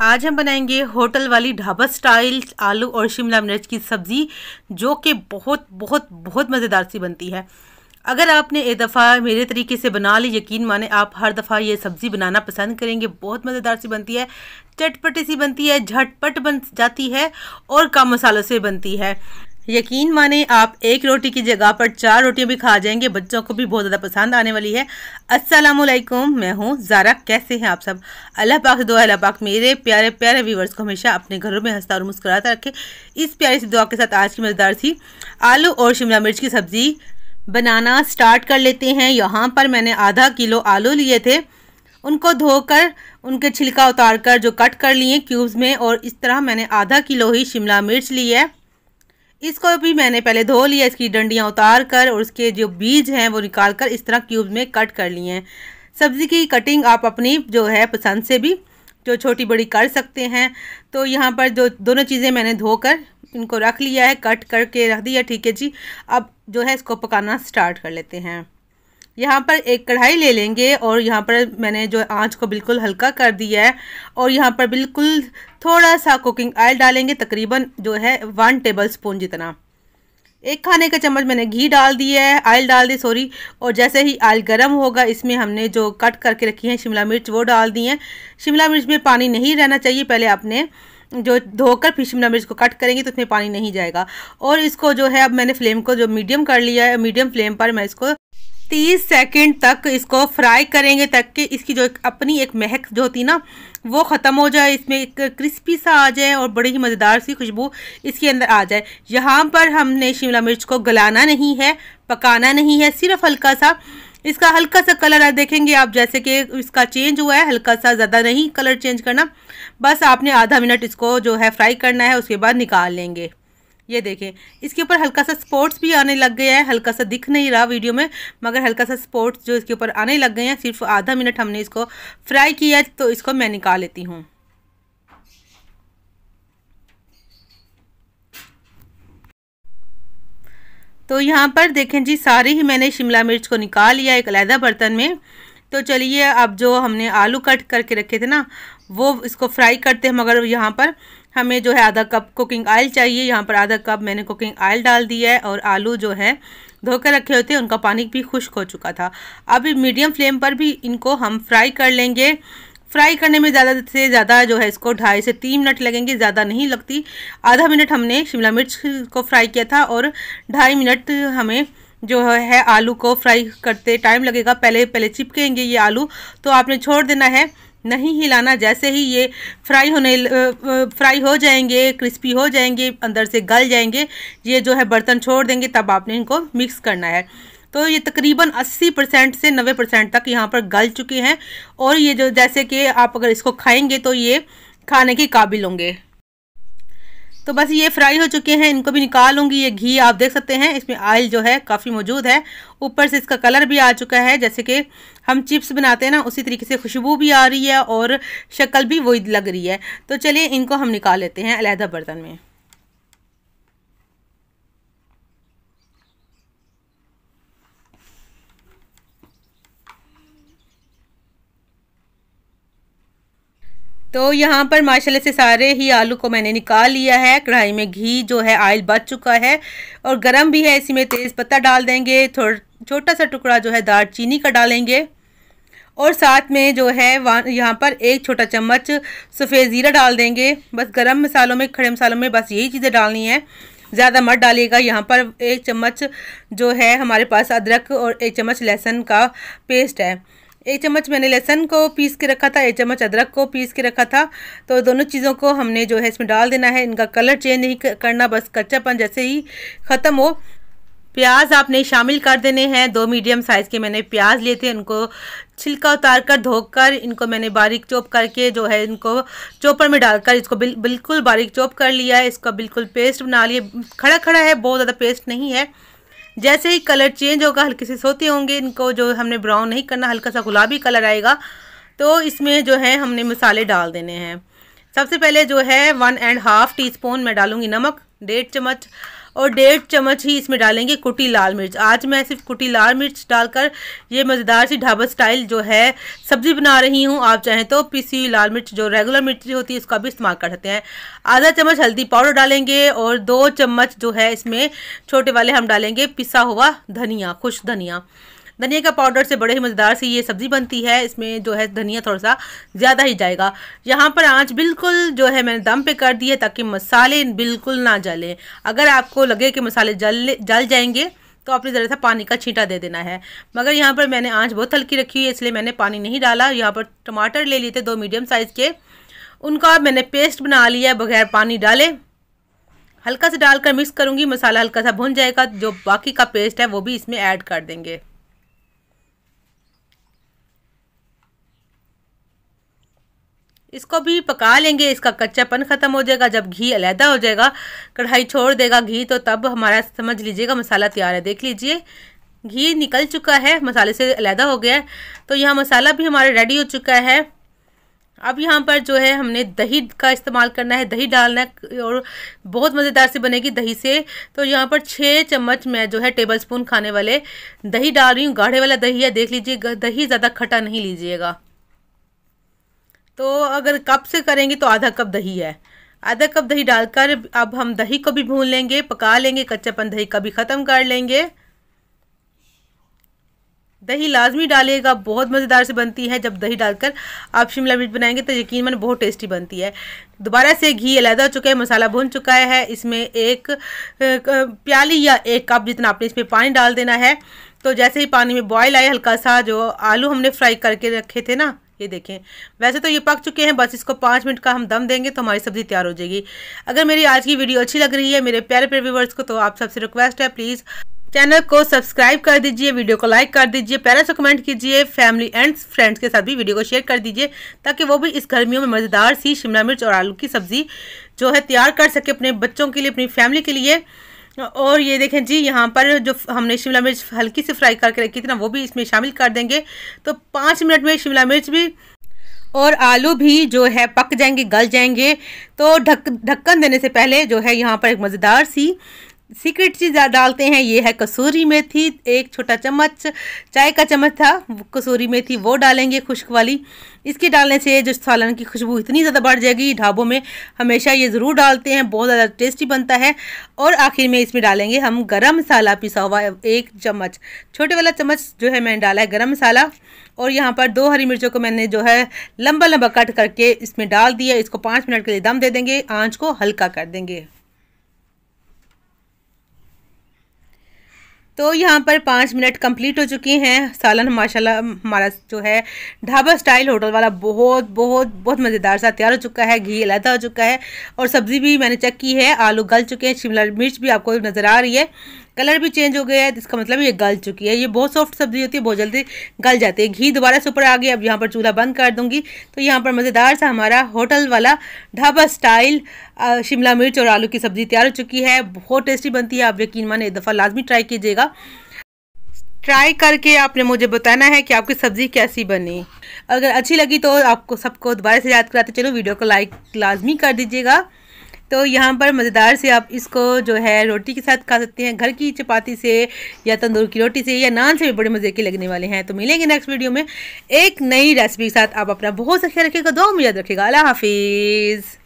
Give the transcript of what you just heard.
आज हम बनाएंगे होटल वाली ढाबा स्टाइल आलू और शिमला मिर्च की सब्ज़ी, जो कि बहुत बहुत बहुत मज़ेदार सी बनती है। अगर आपने एक दफ़ा मेरे तरीके से बना ली, यकीन माने आप हर दफ़ा ये सब्ज़ी बनाना पसंद करेंगे। बहुत मज़ेदार सी बनती है, चटपटी सी बनती है, झटपट बन जाती है और कम मसालों से बनती है। यकीन माने आप एक रोटी की जगह पर 4 रोटियां भी खा जाएंगे। बच्चों को भी बहुत ज़्यादा पसंद आने वाली है। अस्सलामुअलैकुम, मैं हूँ ज़ारा। कैसे हैं आप सब? अल्लाह पाक से दुआ, अल्लाह पाक मेरे प्यारे प्यारे व्यूवर्स को हमेशा अपने घरों में हंसता और मुस्कुराता रखे। इस प्यारी सी दुआ के साथ आज की मज़ेदार सी आलू और शिमला मिर्च की सब्ज़ी बनाना स्टार्ट कर लेते हैं। यहाँ पर मैंने आधा किलो आलू लिए थे, उनको धोकर उनके छिलका उतार कर जो कट कर लिए क्यूब्स में, और इस तरह मैंने आधा किलो ही शिमला मिर्च ली है। इसको भी मैंने पहले धो लिया, इसकी डंडियाँ उतार कर और उसके जो बीज हैं वो निकाल कर इस तरह क्यूब्स में कट कर लिए हैं। सब्ज़ी की कटिंग आप अपनी जो है पसंद से भी जो छोटी बड़ी कर सकते हैं। तो यहाँ पर जो दोनों चीज़ें मैंने धोकर इनको रख लिया है, कट करके रख दिया। ठीक है जी, अब जो है इसको पकाना स्टार्ट कर लेते हैं। यहाँ पर एक कढ़ाई ले लेंगे और यहाँ पर मैंने जो आंच को बिल्कुल हल्का कर दिया है, और यहाँ पर बिल्कुल थोड़ा सा कुकिंग ऑयल डालेंगे, तकरीबन जो है 1 टेबल स्पून जितना। 1 खाने का चम्मच मैंने घी डाल दिया है, ऑयल डाल दी सॉरी। और जैसे ही ऑयल गर्म होगा, इसमें हमने जो कट करके रखी है शिमला मिर्च वो डाल दी है। शिमला मिर्च में पानी नहीं रहना चाहिए, पहले आपने जो धोकर फिर शिमला मिर्च को कट करेंगे तो उसमें पानी नहीं जाएगा। और इसको जो है अब मैंने फ्लेम को जो मीडियम कर लिया है, मीडियम फ्लेम पर मैं इसको 30 सेकंड तक इसको फ्राई करेंगे, ताकि इसकी जो अपनी एक महक जो होती ना वो ख़त्म हो जाए, इसमें एक क्रिस्पी सा आ जाए और बड़ी ही मज़ेदार सी खुशबू इसके अंदर आ जाए। यहाँ पर हमने शिमला मिर्च को गलाना नहीं है, पकाना नहीं है, सिर्फ हल्का सा इसका हल्का सा कलर देखेंगे आप, जैसे कि इसका चेंज हुआ है हल्का सा, ज़्यादा नहीं कलर चेंज करना। बस आपने आधा मिनट इसको जो है फ्राई करना है, उसके बाद निकाल लेंगे। ये देखें, इसके ऊपर हल्का सा स्पॉट्स भी आने लग गया है, हल्का सा दिख नहीं रहा वीडियो में, मगर हल्का सा स्पॉट्स जो इसके ऊपर आने लग गए हैं। सिर्फ आधा मिनट हमने इसको फ्राई किया, तो इसको मैं निकाल लेती हूँ। तो यहाँ पर देखें जी, सारी ही मैंने शिमला मिर्च को निकाल लिया एक अलहदा बर्तन में। तो चलिए अब जो हमने आलू कट करके रखे थे ना, वो इसको फ्राई करते हैं। मगर यहाँ पर हमें जो है आधा कप कुकिंग ऑयल चाहिए। यहाँ पर आधा कप मैंने कुकिंग ऑयल डाल दिया है, और आलू जो है धोकर रखे होते हैं उनका पानी भी खुश्क हो चुका था। अब मीडियम फ्लेम पर भी इनको हम फ्राई कर लेंगे। फ्राई करने में ज़्यादा से ज़्यादा जो है इसको 2.5 से 3 मिनट लगेंगे, ज़्यादा नहीं लगती। आधा मिनट हमने शिमला मिर्च को फ्राई किया था, और 2.5 मिनट हमें जो है आलू को फ्राई करते टाइम लगेगा। पहले चिपकेंगे ये आलू, तो आपने छोड़ देना है, नहीं हिलाना। जैसे ही ये फ्राई हो जाएंगे, क्रिस्पी हो जाएंगे, अंदर से गल जाएंगे, ये जो है बर्तन छोड़ देंगे, तब आपने इनको मिक्स करना है। तो ये तकरीबन 80% से 90% तक यहाँ पर गल चुके हैं, और ये जो जैसे कि आप अगर इसको खाएंगे तो ये खाने के काबिल होंगे। तो बस ये फ्राई हो चुके हैं, इनको भी निकाल लूँगी। ये घी आप देख सकते हैं, इसमें ऑयल जो है काफ़ी मौजूद है। ऊपर से इसका कलर भी आ चुका है, जैसे कि हम चिप्स बनाते हैं ना, उसी तरीके से खुशबू भी आ रही है और शक्ल भी वही लग रही है। तो चलिए इनको हम निकाल लेते हैं अलहदा बर्तन में। तो यहाँ पर माशाल्लाह से सारे ही आलू को मैंने निकाल लिया है। कढ़ाई में घी जो है ऑयल बच चुका है और गरम भी है। इसी में तेज़ पत्ता डाल देंगे, छोटा सा टुकड़ा जो है दालचीनी का डालेंगे, और साथ में जो है यहाँ पर 1 छोटा चम्मच सफ़ेद ज़ीरा डाल देंगे। बस गरम मसालों में, खड़े मसालों में बस यही चीज़ें डालनी है, ज़्यादा मत डालिएगा। यहाँ पर 1 चम्मच जो है हमारे पास अदरक और 1 चम्मच लहसुन का पेस्ट है। 1 चम्मच मैंने लहसुन को पीस के रखा था, 1 चम्मच अदरक को पीस के रखा था। तो दोनों चीज़ों को हमने जो है इसमें डाल देना है। इनका कलर चेंज नहीं करना, बस कच्चापन जैसे ही ख़त्म हो। प्याज आपने शामिल कर देने हैं। 2 मीडियम साइज़ के मैंने प्याज लिए थे, उनको छिलका उतार कर धोकर इनको मैंने बारीक चॉप करके जो है इनको चॉपर में डालकर इसको बिल्कुल बारीक चॉप कर लिया है। इसका बिल्कुल पेस्ट बना लिया, खड़ा खड़ा है, बहुत ज़्यादा पेस्ट नहीं है। जैसे ही कलर चेंज होगा, हल्के से सोते होंगे, इनको जो हमने ब्राउन नहीं करना, हल्का सा गुलाबी कलर आएगा, तो इसमें जो है हमने मसाले डाल देने हैं। सबसे पहले जो है 1.5 टीस्पून मैं डालूंगी नमक, 1.5 चम्मच, और 1.5 चम्मच ही इसमें डालेंगे कुटी लाल मिर्च। आज मैं सिर्फ कुटी लाल मिर्च डालकर ये मज़ेदार सी ढाबा स्टाइल जो है सब्ज़ी बना रही हूँ। आप चाहें तो पिसी हुई लाल मिर्च जो रेगुलर मिर्च होती है उसका भी इस्तेमाल कर सकते हैं। आधा चम्मच हल्दी पाउडर डालेंगे और 2 चम्मच जो है इसमें छोटे वाले हम डालेंगे पिसा हुआ धनिया, खुश धनिया। धनिया का पाउडर से बड़े ही मज़ेदार सी ये सब्ज़ी बनती है। इसमें जो है धनिया थोड़ा सा ज़्यादा ही जाएगा। यहाँ पर आंच बिल्कुल जो है मैंने दम पे कर दी है ताकि मसाले बिल्कुल ना जलें। अगर आपको लगे कि मसाले जल जाएंगे तो आपने ज़रा सा पानी का छींटा दे देना है, मगर यहाँ पर मैंने आंच बहुत हल्की रखी हुई है इसलिए मैंने पानी नहीं डाला। यहाँ पर टमाटर ले लिए थे 2 मीडियम साइज़ के, उनका मैंने पेस्ट बना लिया है बगैर पानी डाले। हल्का से डालकर मिक्स करूँगी, मसाला हल्का सा भुन जाएगा, जो बाकी का पेस्ट है वो भी इसमें ऐड कर देंगे। इसको भी पका लेंगे, इसका कच्चापन ख़त्म हो जाएगा। जब घी अलहदा हो जाएगा, कढ़ाई छोड़ देगा घी, तो तब हमारा समझ लीजिएगा मसाला तैयार है। देख लीजिए घी निकल चुका है, मसाले से अलहदा हो गया है, तो यहाँ मसाला भी हमारा रेडी हो चुका है। अब यहाँ पर जो है हमने दही का इस्तेमाल करना है, दही डालना है और बहुत मज़ेदार से बनेगी दही से। तो यहाँ पर 6 चम्मच मैं जो है टेबल स्पून खाने वाले दही डाल रही हूँ। गाढ़े वाला दही है, देख लीजिए दही ज़्यादा खट्टा नहीं लीजिएगा। तो अगर कप से करेंगे तो आधा कप दही है। आधा कप दही डालकर अब हम दही को भी भून लेंगे, पका लेंगे, कच्चापन दही का भी ख़त्म कर लेंगे। दही लाजमी डालिएगा, बहुत मज़ेदार से बनती है। जब दही डालकर आप शिमला मिर्च बनाएंगे तो यकीन माने बहुत टेस्टी बनती है। दोबारा से घी अलहदा हो चुका है, मसाला भून चुका है। इसमें 1 प्याली या 1 कप जितना आपने इसमें पानी डाल देना है। तो जैसे ही पानी में बॉयल आए हल्का सा, जो आलू हमने फ्राई करके रखे थे ना, ये देखें, वैसे तो ये पक चुके हैं, बस इसको 5 मिनट का हम दम देंगे तो हमारी सब्ज़ी तैयार हो जाएगी। अगर मेरी आज की वीडियो अच्छी लग रही है मेरे प्यारे प्यारे व्यूअर्स को, तो आप सबसे रिक्वेस्ट है प्लीज़ चैनल को सब्सक्राइब कर दीजिए, वीडियो को लाइक कर दीजिए, प्यारा सा कमेंट कीजिए, फैमिली एंड फ्रेंड्स के साथ भी वीडियो को शेयर कर दीजिए ताकि वो भी इस गर्मियों में मज़ेदार सी शिमला मिर्च और आलू की सब्ज़ी जो है तैयार कर सके अपने बच्चों के लिए, अपनी फैमिली के लिए। और ये देखें जी, यहाँ पर जो हमने शिमला मिर्च हल्की से फ्राई करके रखी थी ना, वो भी इसमें शामिल कर देंगे। तो 5 मिनट में शिमला मिर्च भी और आलू भी जो है पक जाएंगे, गल जाएंगे। तो ढक्कन देने से पहले जो है यहाँ पर एक मज़ेदार सी सीक्रेट चीज़ डालते हैं, ये है कसूरी मेथी। 1 छोटा चम्मच, चाय का चम्मच था कसूरी मेथी, वो डालेंगे खुश्क वाली। इसके डालने से जो सालन की खुशबू इतनी ज़्यादा बढ़ जाएगी। ढाबों में हमेशा ये ज़रूर डालते हैं, बहुत ज़्यादा टेस्टी बनता है। और आखिर में इसमें डालेंगे हम गरम मसाला पिसा हुआ 1 चम्मच, छोटे वाला चम्मच जो है मैंने डाला है गरम मसाला। और यहाँ पर 2 हरी मिर्चों को मैंने जो है लंबा लंबा कट करके इसमें डाल दिया। इसको 5 मिनट के लिए दम दे देंगे, आँच को हल्का कर देंगे। तो यहाँ पर 5 मिनट कंप्लीट हो चुके हैं। सालन माशाल्लाह हमारा जो है ढाबा स्टाइल होटल वाला बहुत बहुत बहुत मज़ेदार सा तैयार हो चुका है। घी अलहदा हो चुका है और सब्ज़ी भी मैंने चेक की है, आलू गल चुके हैं, शिमला मिर्च भी आपको नज़र आ रही है, कलर भी चेंज हो गया है, इसका मतलब ये गल चुकी है। ये बहुत सॉफ्ट सब्ज़ी होती है, बहुत जल्दी गल जाती है। घी दोबारा से ऊपर आ गया। अब यहाँ पर चूल्हा बंद कर दूँगी। तो यहाँ पर मज़ेदार सा हमारा होटल वाला ढाबा स्टाइल शिमला मिर्च और आलू की सब्ज़ी तैयार हो चुकी है। बहुत टेस्टी बनती है, आप यकीन माने एक दफ़ा लाजमी ट्राई कीजिएगा। ट्राई करके आपने मुझे बताना है कि आपकी सब्ज़ी कैसी बनी। अगर अच्छी लगी तो आपको सबको दोबारा से याद कराते चलो, वीडियो को लाइक लाजमी कर दीजिएगा। तो यहाँ पर मज़ेदार से आप इसको जो है रोटी के साथ खा सकते हैं, घर की चपाती से या तंदूर की रोटी से या नान से भी बड़े मज़े के लगने वाले हैं। तो मिलेंगे नेक्स्ट वीडियो में एक नई रेसिपी के साथ। आप अपना बहुत सा ख्याल रखिएगा, दुआ में याद रखिएगा। अल्लाह हाफिज़।